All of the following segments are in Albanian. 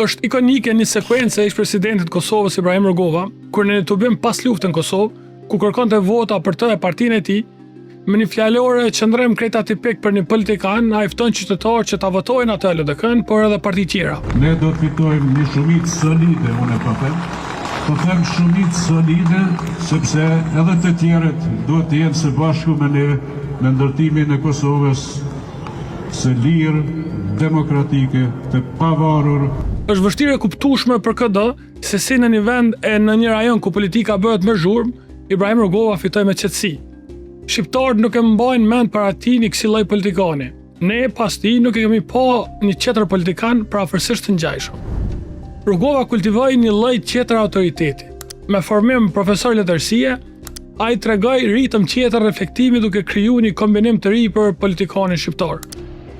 Është ikonike një sekuencë e ish-presidentit Kosovës Ibrahim Rugova, kur në tubim pas luftën në Kosovë, ku kërkonte vota për të e partinë e tij, me një fjalore qëndrem krejt tipik për një politikan, a i fton qytetarë që ta votojnë atë LDK-n, por edhe parti tjera. Ne do të fitojmë një shumicë solide, unë po them shumicë solide, sepse edhe të tjerët duhet të jenë së bashku me ne në ndërtimin e Kosovës së lirë, demokratike, të pavarur. Është vështirë e kuptueshme për KD se si në një vend e në një rajon ku politika bëhet me zhurmë, Ibrahim Rugova fitoi me qetësi. Shqiptarët nuk e mbajnë mend para tij një kësaj lloj politikani. Ne pas tij nuk e kemi pa një tjetër politikan afërsisht të ngjajshëm. Rugova kultivoi një lloj tjetër autoriteti. Me formim profesor letërsie, ai tregoi ritëm tjetër reflektimi duke krijuar një kombinim të ri për politikanin shqiptar.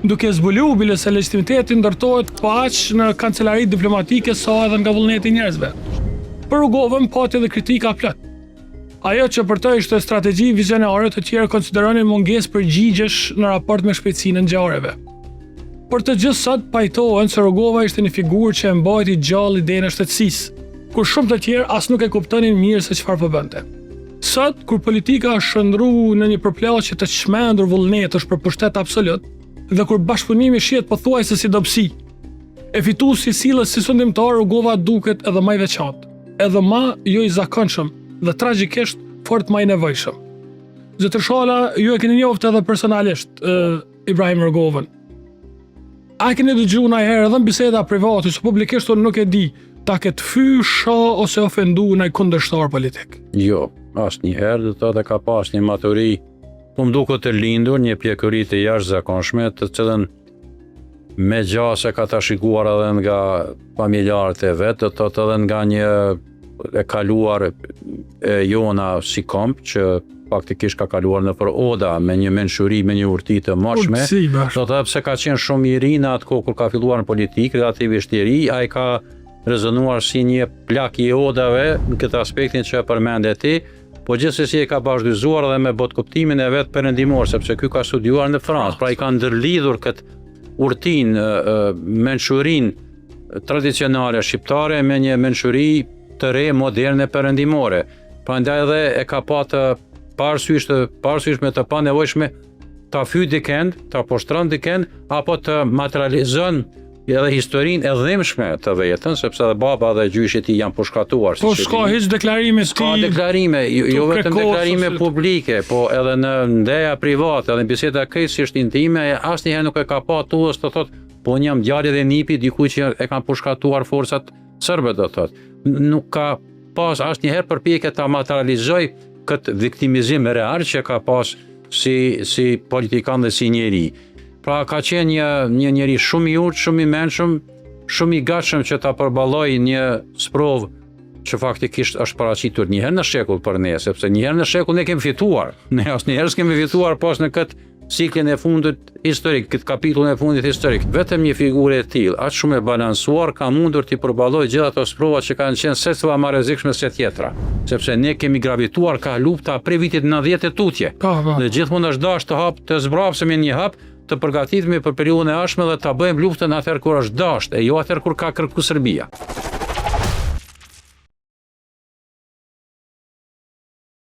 Duke zbuluar bile se legitimiteti ndërtohet pa aq në kancelaritë diplomatike sa edhe nga vullneti i njerëzve. Për Rugovën pati edhe kritika plot. Ajo që për të ishte strategji vizionare, të tjerë konsideronin mungesë përgjigjesh në raport me shpejtësinë e ngjarjeve. Por të gjithë sot pajtohen se Rugova ishte një figurë që e mbajti gjallë idenë e shtetësisë, kur shumë të tjerë as nuk e kuptonin mirë se çfarë po bënte. Sot, kur politika është shndruar në një përplasje të çmendur vullnetësh për pushtet absolut, dhe kur bashkëpunimi shihet pothuajse si dobësi, e fituesi sillet si sundimtar, Rugova duket edhe më i veçantë, edhe më jo i zakonshëm dhe tragjikisht fort më i nevojshëm. Zotër Shala, ju e keni njoft edhe personalisht Ibrahim Rugovën. A keni dëgjuar ndonjëherë edhe në biseda private, se publikisht unë nuk e di, ta ketë fysha ose ofendu ndaj kundërshtar politik? Jo, asnjëherë, do të thotë ka pas një maturi, po më duket të lindur një pjekëri të jashtëzakonshme, të cilën me gjase ka ta shikuar edhe nga familjarët e vet, do të thotë edhe nga një e kaluar e jona si komp, që faktikisht ka kaluar në për oda me një menshuri, me një urti të mashme. Do të pse ka qenë shumë i ri në atë kohë kur ka filluar në politikë, relativisht i ri, ai ka rezonuar si një plak i odave në këtë aspektin që e përmendet ti, po gjithsesi e ka bashkëdhëzuar edhe me botkuptimin e vet perëndimor, sepse ky ka studiuar në Francë, pra i ka ndërlidhur këtë urtin, menshurinë tradicionale shqiptare me një menshuri të re, moderne, perëndimore. Prandaj edhe e ka pa të parësysh me të panevojshme ta fyt dikend, ta poshtron dikend, apo të materializon edhe historinë e dhimbshme të vetën, sepse edhe baba dhe gjyshi i tij janë përshkatuar. Po s'ka hiç deklarime ti. S'ka deklarime, jo vetëm deklarime publike, po edhe në ndeja private, edhe në biseda krejtësisht intime, asnjëherë nuk e ka pa tullës të thotë, po një djalë dhe nipi dikujt që e kanë përshkatuar forcat serbe, do thotë. Nuk ka pas asnjëherë përpjekje ta materializoj këtë viktimizim real që ka pas si politikan dhe si njeri. Pra ka qenë një njeri shumë i urtë, shumë i menshëm, shumë i gatshëm që ta përballoj një sprovë që faktikisht është paraqitur një herë në shekull për ne, sepse një herë në shekull ne kemi fituar. Ne asnjëherë s'kemi fituar pas në këtë ciklin e fundit historik, këtë kapitullin e fundit historik. Vetëm një figurë e tillë, aq shumë e balancuar, ka mundur të përballojë gjithë ato sprova që kanë qenë secila më rrezikshme se tjetra. Sepse ne kemi gravituar ka lufta prej vitit 90 e tutje. Dhe gjithmonë është dashur të hap të zbrapsemi një hap, të përgatitemi për periudhën e ardhshme dhe ta bëjmë luftën atëherë kur është dashur, e jo atëherë kur ka kërkuar Serbia.